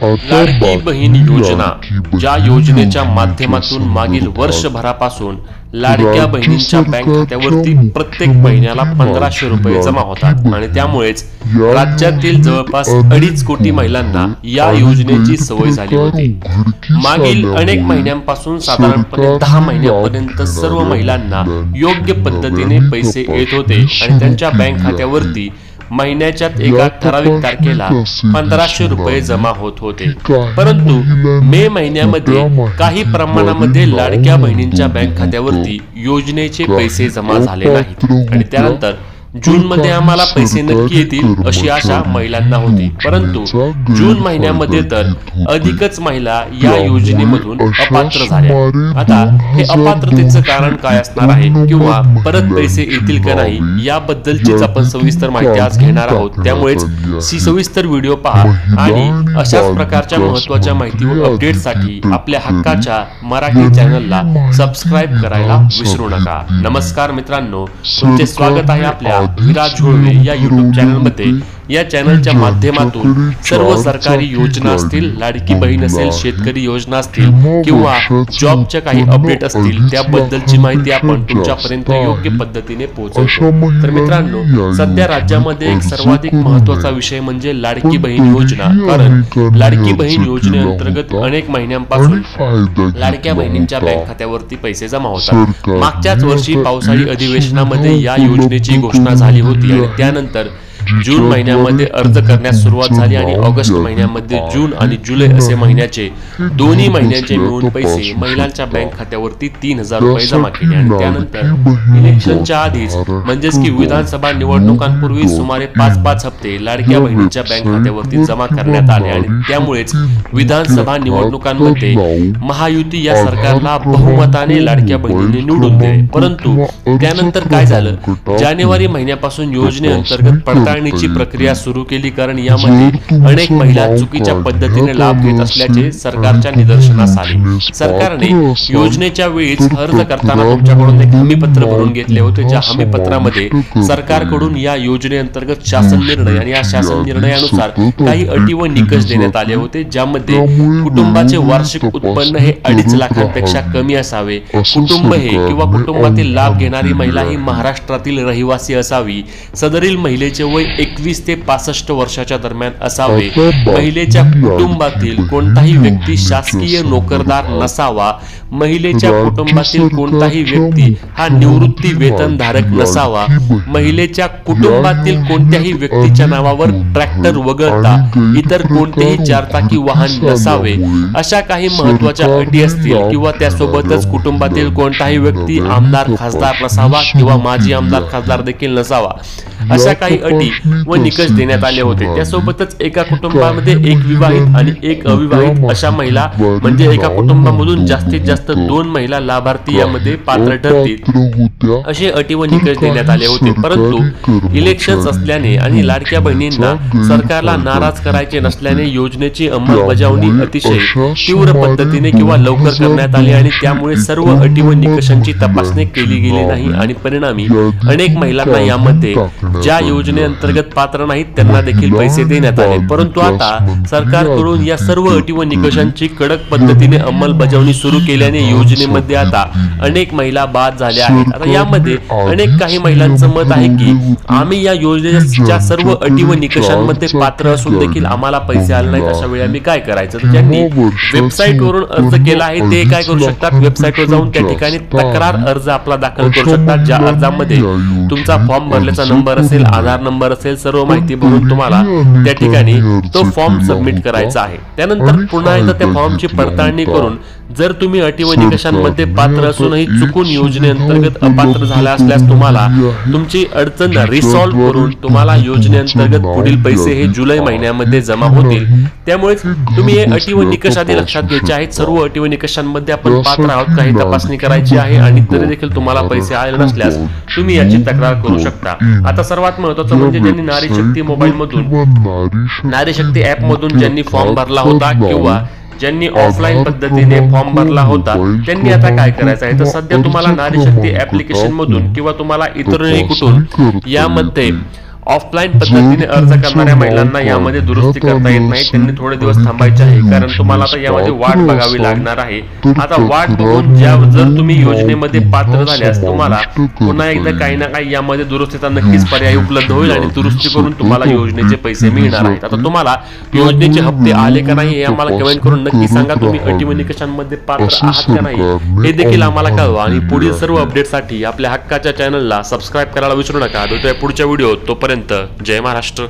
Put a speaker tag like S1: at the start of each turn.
S1: लाडकी बहीण योजना, ज्या योजनेच्या माध्यमातून मागील वर्षभरापासून लाडक्या बहिणींच्या बँक खात्यावरती प्रत्येक महिन्याला 1500 रुपये जमा होतात आणि त्यामुळेच राज्यातील जवळपास 2.5 कोटी महिलांना या योजनेची सवय झाली होती। मागील अनेक महिन्यांपासून साधारणपणे 10 महिन्यांपर्यंत सर्व महिलांना योग्य पद्धतीने पैसे येत होते आणि त्यांच्या बँक खात्यावरती महिन्याच्या एका ठराविक तारखेला 1500 रुपये जमा होत होते। परंतु मे महिन्यामध्ये काही प्रमाणामध्ये लाडक्या बहिणींच्या बँक खात्यावरती योजनेचे पैसे जमा झाले नाहीत आणि त्यानंतर जून मध्ये आम्हाला पैसे नक्की येतील अशी आशा महिलांना होती, परंतु जून महिन्यामध्ये तर अधिकच महिला या योजनेमधून अपात्र झाल्या। आता हे अपात्रतेचं कारण काय असणार आहे किंवा परत पैसे येतील का नाही याबद्दलचीच आपण सविस्तर माहिती आज घेणार आहोत। त्यामुळेच सविस्तर व्हिडिओ पहा आणि अशाच प्रकारच्या महत्त्वाच्या माहिती व अपडेटसाठी आपल्या हक्काच्या मराठी चॅनलला सबस्क्राइब करायला विसरू नका। नमस्कार मित्रांनो, तुमचे स्वागत आहे आपल्या विराज झोळवे या YouTube चॅनल मध्ये। या चॅनलच्या माध्यमातून सर्व सरकारी योजना असतील, लाडकी बहीण असेल, शेतकरी योजना असतील किंवा जॉबच्या काही अपडेट असतील त्याबद्दलची माहिती आपण तुमच्यापर्यंत योग्य पद्धतीने पोहोचवतो। तर मित्रांनो, सध्या राज्यामध्ये एक सर्वाधिक महत्त्वाचा विषय म्हणजे लाडकी बहीण योजना, कारण लाडकी बहीण योजनेअंतर्गत अनेक महिन्यांपासून लाडक्या बहिणींच्या बँक खात्यावरती पैसे जमा होतात। मागच्याच वर्षी पावसाळी अधिवेशनामध्ये या योजनेची घोषणा झाली होती आणि त्यानंतर जून महिन्यामध्ये अर्ज करण्यास सुरुवात झाली आणि ऑगस्ट महिन्यामध्ये जून आणि जुलै असे महिन्याचे दोन्ही महिन्यांचे मिळून पैसे महिलांच्या बँक खात्यावरती 3000 रुपये जमा केले आणि त्यानंतर इलेक्शनच्या आधीच म्हणजेच की विधानसभा निवडणुकांपूर्वी सुमारे 5-5 हप्ते लाडक्या बहिणींच्या बँक खात्यावरती जमा करण्यात आले आणि त्यामुळेच विधानसभा निवडणुकांमध्ये महायुती या सरकारला बहुमताने लाडक्या बहिणींनी निवडून दिले। परंतु त्यानंतर काय झालं, जानेवारी महिन्यापासून योजनेअंतर्गत पडताळणीची प्रक्रिया सुरू केली, कारण यामध्ये अनेक महिला चुकीच्या पद्धतीने लाभ घेत असल्याचे सरकारच्या निदर्शनास आले। सरकारने योजनेच्या वेळीच अर्ज करताना तुमच्याकडून एक हमीपत्र भरून घेतले होते, ज्या हमीपत्रामध्ये सरकारकडून या योजनेअंतर्गत शासन निर्णय आणि या शासन निर्णयानुसार काही अटी व निकष देण्यात आले होते, ज्यामध्ये कुटुंबाचे वार्षिक उत्पन्न हे 2.5 लाखांपेक्षा कमी असावे, कुटुंब हे किंवा कुटुंबातील लाभ घेणारी महिला ही महाराष्ट्रातील रहिवासी असावी, सदरील महिलेचे वय 21 ते 65 वर्षाच्या दरम्यान असावे, महिलेच्या कुटुंबातील कोणताही व्यक्ती शासकीय नोकरदार नसावा, महिलेच्या कुटुंबातील कोणताही व्यक्ती हा निवृत्ती वेतनधारक नसावा, महिलेच्या कुटुंबातील कोणत्याही व्यक्तीच्या नावावर ट्रॅक्टर वगळता इतर कोणतेही चारचाकी वाहन नसावे, अशा काही महत्त्वाच्या अटी असतील किंवा त्यासोबतच कुटुंबातील कोणताही व्यक्ती आमदार खासदार नसावा किंवा माजी आमदार खासदार देखील नसावा, अशा काही अटी व निकष देण्यात आले होते। त्यासोबतच एका कुटुंबामध्ये एक विवाहित आणि एक अविवाहित अशा महिला म्हणजे एका कुटुंबामधून जास्तीत जास्त 2 महिला लाभार्थी यामध्ये पात्र ठरतील असे अटी व निकष देण्यात आले होते। परंतु इलेक्शन्स असल्याने आणि लाडक्या बहिणींना सरकारला नाराज करायचे नसल्याने योजनेची अंमलबजावणी अतिशय तीव्र पद्धतीने किंवा लवकर करण्यात आली आणि त्यामुळे सर्व अटी व निकषांची तपासणी केली गेली नाही आणि परिणामी अनेक महिलांना यामध्ये ज्या योजनेअंतर्गत पात्र नाहीत त्यांना देखील पैसे देण्यात आले। परंतु आता सरकारकडून या सर्व अटी व निकषांची कडक पद्धतीने अंमलबजावणी सुरू केल्याने योजनेमध्ये आता अनेक महिला बाद झाल्या आहेत। आता यामध्ये अनेक काही महिलांचं मत आहे की आम्ही या योजनेच्या सर्व अटी व निकषांमध्ये पात्र असून देखील आम्हाला पैसे आले नाहीत, अशा वेळी आम्ही काय करायचं। तर ज्यांनी वेबसाईट वरून अर्ज केला आहे ते काय करू शकतात, वेबसाईटवर जाऊन त्या ठिकाणी तक्रार अर्ज आपला दाखल करू शकतात, ज्या अर्जामध्ये तुमचा फॉर्म भरल्याचा नंबर असेल, आधार नंबर असेल, सर्व माहिती भरून तुम्हाला त्या ठिकाणी तो फॉर्म सबमिट करायचा आहे। त्यानंतर पुन्हा एकदा त्या फॉर्मची पडताळणी करून जर तुम्ही अटी व निकषांमध्ये पात्र असूनही चुकून योजनेअंतर्गत अपात्र झाला असल्यास तुम्हाला तुमची अडचण रिसॉल्व्ह करून तुम्हाला योजनेअंतर्गत पुढील पैसे हे जुलै महिन्यामध्ये जमा होतील। त्यामुळे तुम्ही हे अटी व निकष आधी लक्षात घ्यायचे आहेत। सर्व अटी व निकषांमध्ये आपण पात्र आहोत काही तपासणी करायची आहे आणि तरी देखील तुम्हाला पैसे आले नसल्यास तुम्ही याची तक्रार करू शकता। आता सर्वात महत्त्वाचं म्हणजे ज्यांनी नारी शक्ती मोबाईल मधून नारी शक्ती ऍप मधून ज्यांनी फॉर्म भरला होता किंवा ज्यांनी ऑफलाईन पद्धतीने फॉर्म भरला होता त्यांनी आता काय करायचं आहे, तर सध्या तुम्हाला नारी शक्ती ऍप्लिकेशन मधून किंवा तुम्हाला इतरही कुठून यामध्ये ऑफलाईन पद्धतीने अर्ज करणाऱ्या महिलांना यामध्ये दुरुस्ती करता येत नाही, त्यांनी थोडे दिवस थांबायचे आहे, कारण तुम्हाला आता यामध्ये वाट बघावी लागणार आहे। आता वाट बघून जर तुम्ही योजनेमध्ये पात्र झाल्यास तुम्हाला पुन्हा एकदा काही ना काही यामध्ये दुरुस्तीचा नक्कीच पर्याय उपलब्ध होईल आणि दुरुस्ती करून तुम्हाला योजनेचे पैसे मिळणार आहेत। आता तुम्हाला योजनेचे हप्ते आले का नाही हे आम्हाला कमेंट करून नक्की सांगा। तुम्ही अटी व निकषांमध्ये पात्र आहात का नाही हे देखील आम्हाला कळवा आणि पुढील सर्व अपडेटसाठी आपल्या हक्काच्या चॅनलला सबस्क्राईब करायला विसरू नका। भेटूया पुढच्या व्हिडिओत, तोपर्यंत जय महाराष्ट्र।